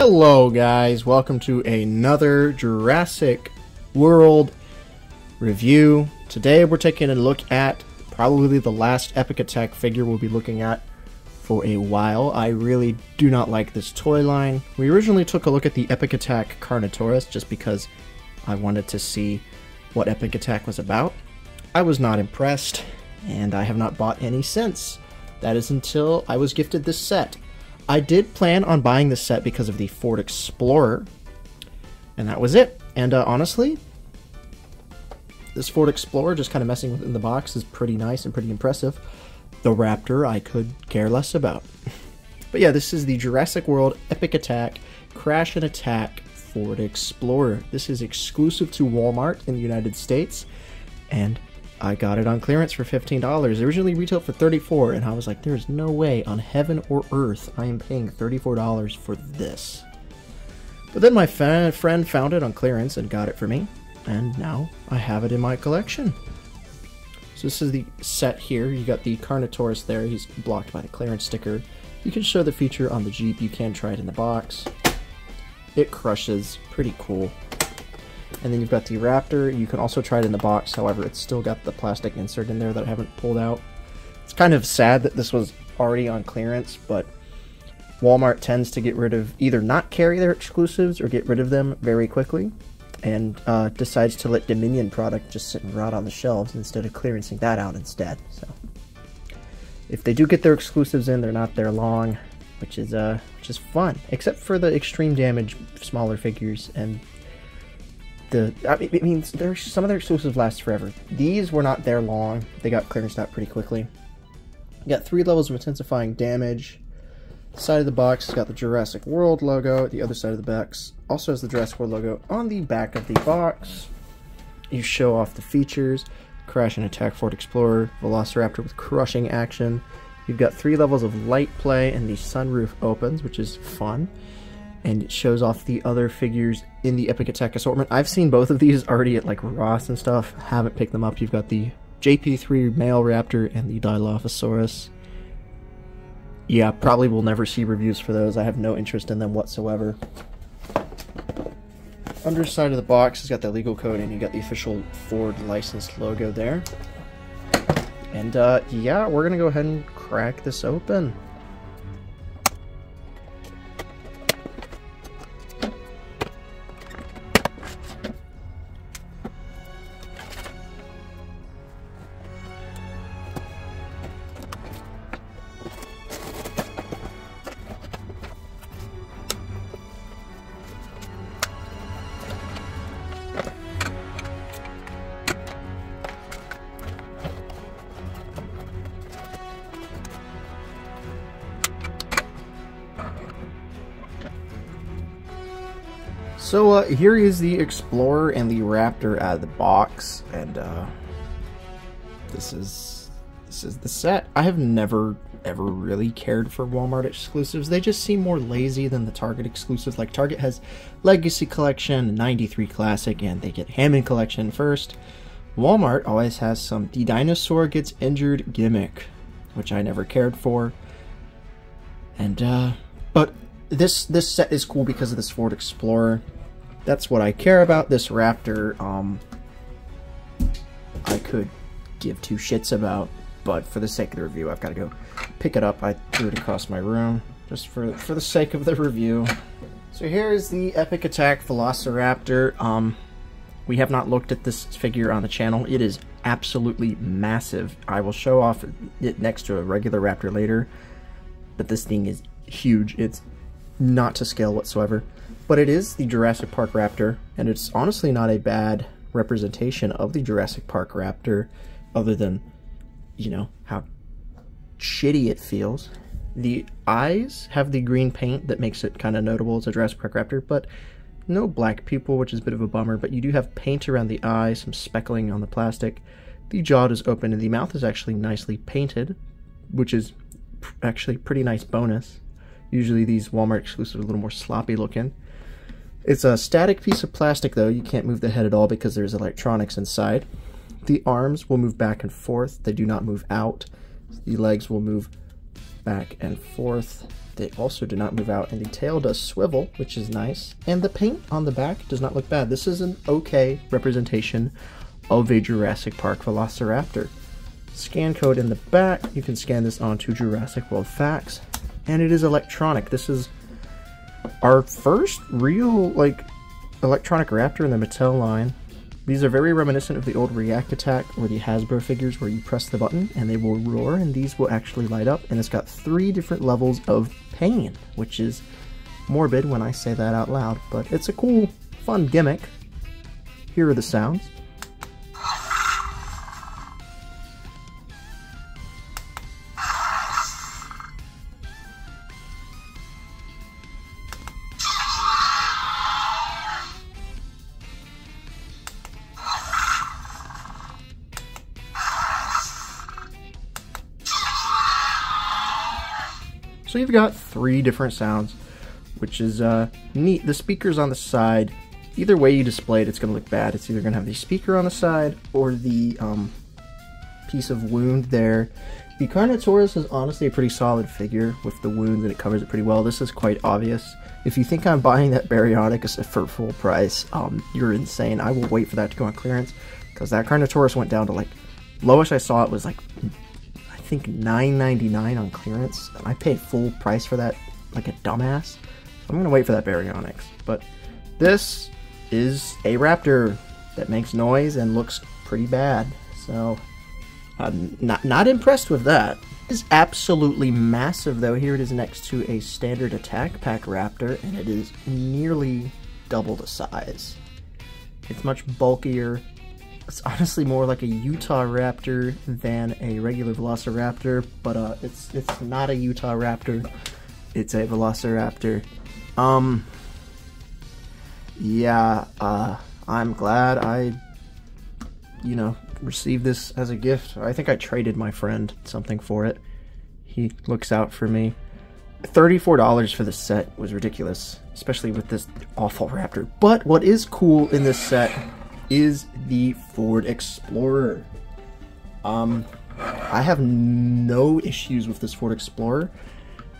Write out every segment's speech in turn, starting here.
Hello guys, welcome to another Jurassic World review. Today we're taking a look at probably the last Epic Attack figure we'll be looking at for a while. I really do not like this toy line. We originally took a look at the Epic Attack Carnotaurus just because I wanted to see what Epic Attack was about. I was not impressed, and I have not bought any since. That is until I was gifted this set. I did plan on buying this set because of the Ford Explorer, and that was it. And honestly, this Ford Explorer, just kind of messing within the box, is pretty nice and pretty impressive. The Raptor, I could care less about. But yeah, this is the Jurassic World Epic Attack Crash and Attack Ford Explorer. This is exclusive to Walmart in the United States, and I got it on clearance for $15. It originally retailed for $34, and I was like, there's no way on heaven or earth I am paying $34 for this. But then my friend found it on clearance and got it for me, and now I have it in my collection. So this is the set here. You got the Carnotaurus there. He's blocked by the clearance sticker. You can show the feature on the Jeep. You can try it in the box. It crushes. Pretty cool. And then you've got the Raptor. You can also try it in the box, however, it's still got the plastic insert in there that I haven't pulled out. It's kind of sad that this was already on clearance, but Walmart tends to get rid of, either not carry their exclusives or get rid of them very quickly, and decides to let Dominion product just sit and rot on the shelves instead of clearancing that out instead. So if they do get their exclusives in, they're not there long, which is fun, except for the extreme damage smaller figures. And it means some of their exclusives last forever. These were not there long. They got clearanced out pretty quickly. You got 3 levels of intensifying damage. The side of the box has got the Jurassic World logo. The other side of the box also has the Jurassic World logo on the back of the box. You show off the features. Crash and Attack Ford Explorer, Velociraptor with crushing action. You've got 3 levels of light play, and the sunroof opens, which is fun. And it shows off the other figures in the Epic Attack assortment. I've seen both of these already at like Ross and stuff. Haven't picked them up. You've got the JP3 male Raptor and the Dilophosaurus. Yeah, probably will never see reviews for those. I have no interest in them whatsoever. Underside of the box has got the legal code, and you got the official Ford licensed logo there. And yeah, we're gonna go ahead and crack this open. So here is the Explorer and the Raptor out of the box, and this is the set. I have never ever really cared for Walmart exclusives. They just seem more lazy than the Target exclusives. Like Target has Legacy Collection, 93 Classic, and they get Hammond Collection first. Walmart always has some "the dinosaur gets injured" gimmick, which I never cared for. And but this set is cool because of this Ford Explorer. That's what I care about. This Raptor, I could give 2 shits about, but for the sake of the review, I've got to go pick it up. I threw it across my room just for the sake of the review. So here is the Epic Attack Velociraptor. We have not looked at this figure on the channel. It is absolutely massive. I will show off it next to a regular Raptor later, but this thing is huge. It's not to scale whatsoever. But it is the Jurassic Park Raptor, and it's honestly not a bad representation of the Jurassic Park Raptor, other than, you know, how shitty it feels. The eyes have the green paint that makes it kind of notable as a Jurassic Park Raptor, but no black pupil, which is a bit of a bummer. But you do have paint around the eye, some speckling on the plastic. The jaw is open, and the mouth is actually nicely painted, which is actually a pretty nice bonus. Usually these Walmart exclusives are a little more sloppy looking. It's a static piece of plastic, though. You can't move the head at all because there's electronics inside. The arms will move back and forth. They do not move out. The legs will move back and forth. They also do not move out, and the tail does swivel, which is nice. And the paint on the back does not look bad. This is an okay representation of a Jurassic Park Velociraptor. Scan code in the back. You can scan this onto Jurassic World Facts. And it is electronic. This is our first real, like, electronic Raptor in the Mattel line. These are very reminiscent of the old React Attack or the Hasbro figures where you press the button and they will roar and these will actually light up. And it's got 3 different levels of pain, which is morbid when I say that out loud. But it's a cool, fun gimmick. Here are the sounds. So you've got 3 different sounds, which is neat. The speaker's on the side. Either way you display it, it's going to look bad. It's either going to have the speaker on the side or the piece of wound there. The Carnotaurus is honestly a pretty solid figure with the wound, and it covers it pretty well. This is quite obvious. If you think I'm buying that Baryonyx for full price, you're insane. I will wait for that to go on clearance, because that Carnotaurus went down to, like, lowest I saw it was like, I think $9.99 on clearance. I paid full price for that like a dumbass. So I'm gonna wait for that Baryonyx. But this is a Raptor that makes noise and looks pretty bad. So I'm not impressed with that. It is absolutely massive though. Here it is next to a standard attack pack Raptor, and it is nearly double the size. It's much bulkier. It's honestly more like a Utah Raptor than a regular Velociraptor, but it's not a Utah Raptor. It's a Velociraptor. Yeah, I'm glad I, received this as a gift. I think I traded my friend something for it. He looks out for me. $34 for the set was ridiculous, especially with this awful Raptor. But what is cool in this set is the Ford Explorer. I have no issues with this Ford Explorer,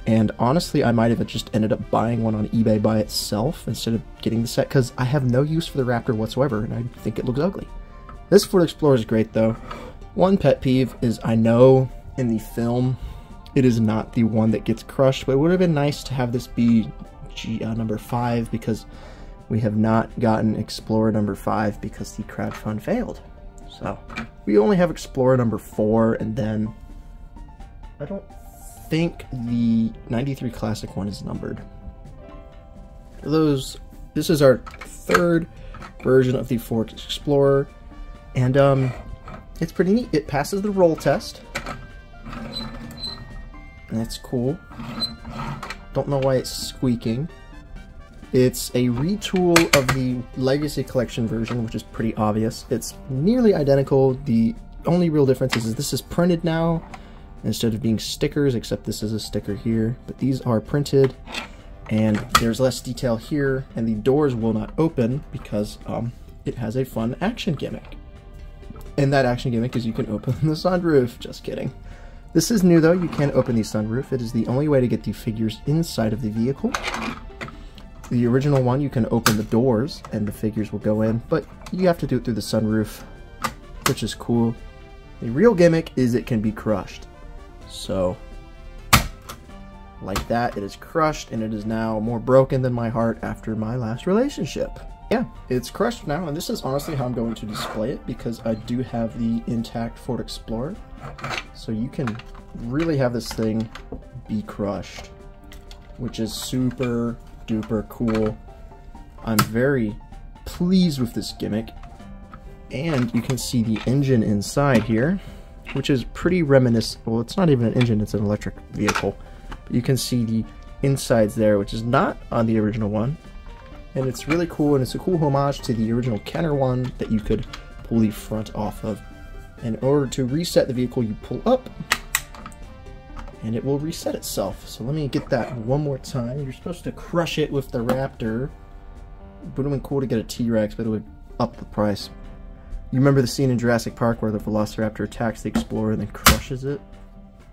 and honestly I might have just ended up buying one on eBay by itself instead of getting the set, because I have no use for the Raptor whatsoever and I think it looks ugly. This Ford Explorer is great though. One pet peeve is I know in the film it is not the one that gets crushed, but it would have been nice to have this be number 5, because we have not gotten Explorer number 5 because the crowdfund failed. So we only have Explorer number 4, and then I don't think the 93 Classic one is numbered. This is our 3rd version of the Ford Explorer, and it's pretty neat. It passes the roll test. That's cool. Don't know why it's squeaking. It's a retool of the Legacy Collection version, which is pretty obvious. It's nearly identical. The only real difference is this is printed now instead of being stickers, except this is a sticker here. But these are printed, and there's less detail here, and the doors will not open because it has a fun action gimmick. And that action gimmick is you can open the sunroof. Just kidding. This is new though. You can open the sunroof. It is the only way to get the figures inside of the vehicle. The original one, you can open the doors and the figures will go in, but you have to do it through the sunroof, which is cool. The real gimmick is it can be crushed. So, like that, it is crushed, and it is now more broken than my heart after my last relationship. Yeah, it's crushed now, and this is honestly how I'm going to display it, because I do have the intact Ford Explorer. So you can really have this thing be crushed, which is super duper cool. I'm very pleased with this gimmick, and you can see the engine inside here, which is pretty reminiscent. Well, it's not even an engine, it's an electric vehicle. But you can see the insides there, which is not on the original one, and it's really cool, and it's a cool homage to the original Kenner one that you could pull the front off of. In order to reset the vehicle, you pull up and it will reset itself. So let me get that one more time. You're supposed to crush it with the Raptor. It would have been cool to get a T-Rex, but it would up the price. You remember the scene in Jurassic Park where the Velociraptor attacks the Explorer and then crushes it?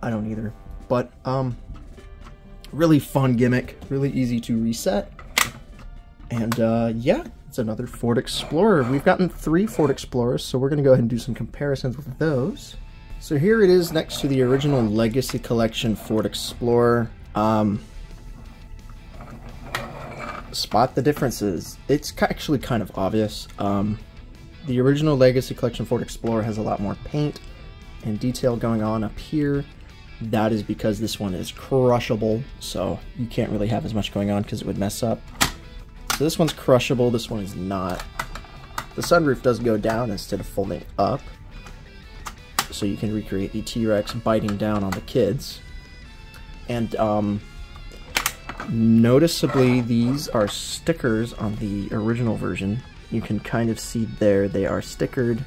I don't either. But Really fun gimmick, really easy to reset. And yeah, it's another Ford Explorer. We've gotten 3 Ford Explorers, so we're going to go ahead and do some comparisons with those. So here it is next to the original Legacy Collection Ford Explorer. Spot the differences. It's actually kind of obvious. The original Legacy Collection Ford Explorer has a lot more paint and detail going on up here. That is because this one is crushable, so you can't really have as much going on because it would mess up. So this one's crushable, this one is not. The sunroof does go down instead of folding up, so you can recreate the T-Rex biting down on the kids. And noticeably, these are stickers on the original version. You can kind of see there they are stickered,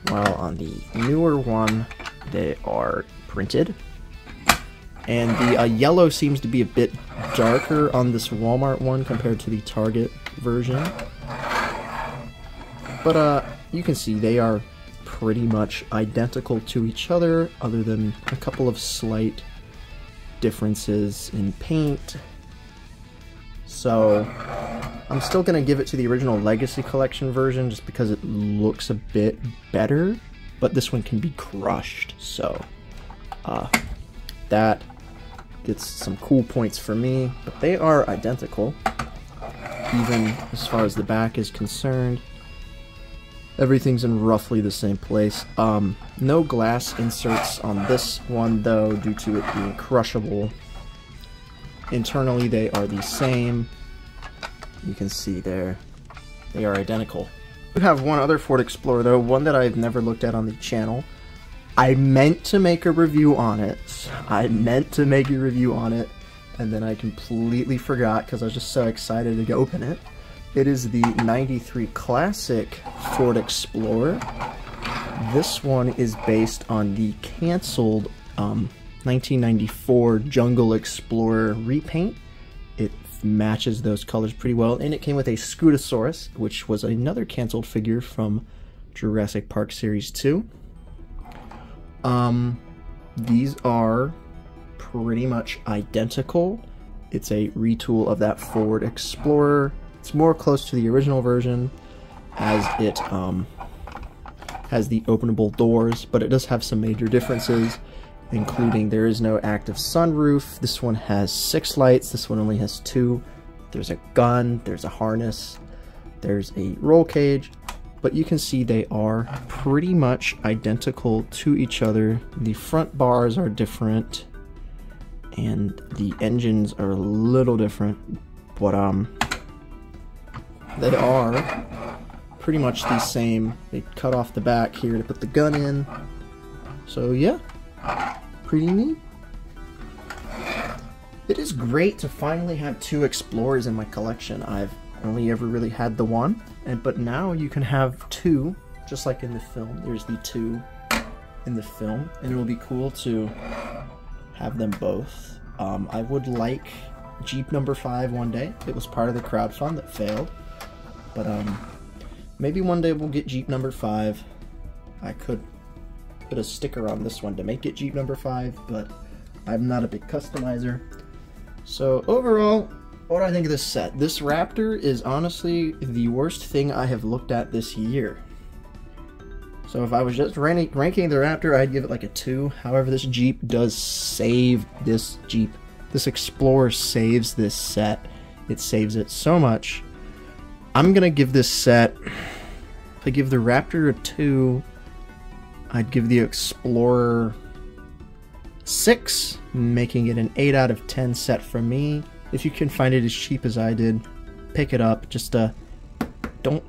while on the newer one they are printed. And the yellow seems to be a bit darker on this Walmart one compared to the Target version. But you can see they are pretty much identical to each other than a couple of slight differences in paint. So I'm still going to give it to the original Legacy Collection version just because it looks a bit better, but this one can be crushed, so that gets some cool points for me. But they are identical, even as far as the back is concerned. Everything's in roughly the same place. No glass inserts on this one though, due to it being crushable. Internally they are the same. You can see there, they are identical. We have one other Ford Explorer though, one that I've never looked at on the channel. I meant to make a review on it. And then I completely forgot because I was just so excited to open it. It is the 93 Classic Ford Explorer. This one is based on the canceled 1994 Jungle Explorer repaint. It matches those colors pretty well, and it came with a Scutosaurus, which was another canceled figure from Jurassic Park Series 2. These are pretty much identical. It's a retool of that Ford Explorer. It's more close to the original version, as it has the openable doors, but it does have some major differences, including there is no active sunroof. This one has 6 lights, this one only has 2. There's a gun, there's a harness, there's a roll cage, but you can see they are pretty much identical to each other. The front bars are different, and the engines are a little different, but they are pretty much the same. They cut off the back here to put the gun in, so yeah, pretty neat. It is great to finally have 2 Explorers in my collection. I've only ever really had the one, but now you can have 2, just like in the film. There's the 2 in the film, and it will be cool to have them both. I would like Jeep number 5 one day. It was part of the crowdfund that failed, but maybe one day we'll get Jeep number 5. I could put a sticker on this one to make it Jeep number 5, but I'm not a big customizer. So overall, what do I think of this set? This Raptor is honestly the worst thing I have looked at this year. So if I was just ranking the Raptor, I'd give it like a 2. However, this Jeep does save this Jeep. This Explorer saves this set. It saves it so much. I'm gonna give this set, if I give the Raptor a 2, I'd give the Explorer 6, making it an 8 out of 10 set for me. If you can find it as cheap as I did, pick it up. Just don't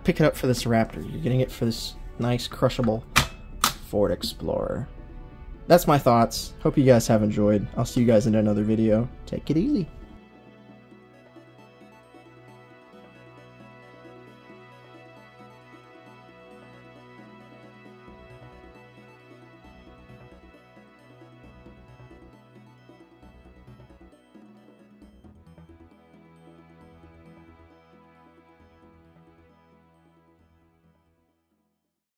pick it up for this Raptor. You're getting it for this nice crushable Ford Explorer. That's my thoughts. Hope you guys have enjoyed. I'll see you guys in another video. Take it easy.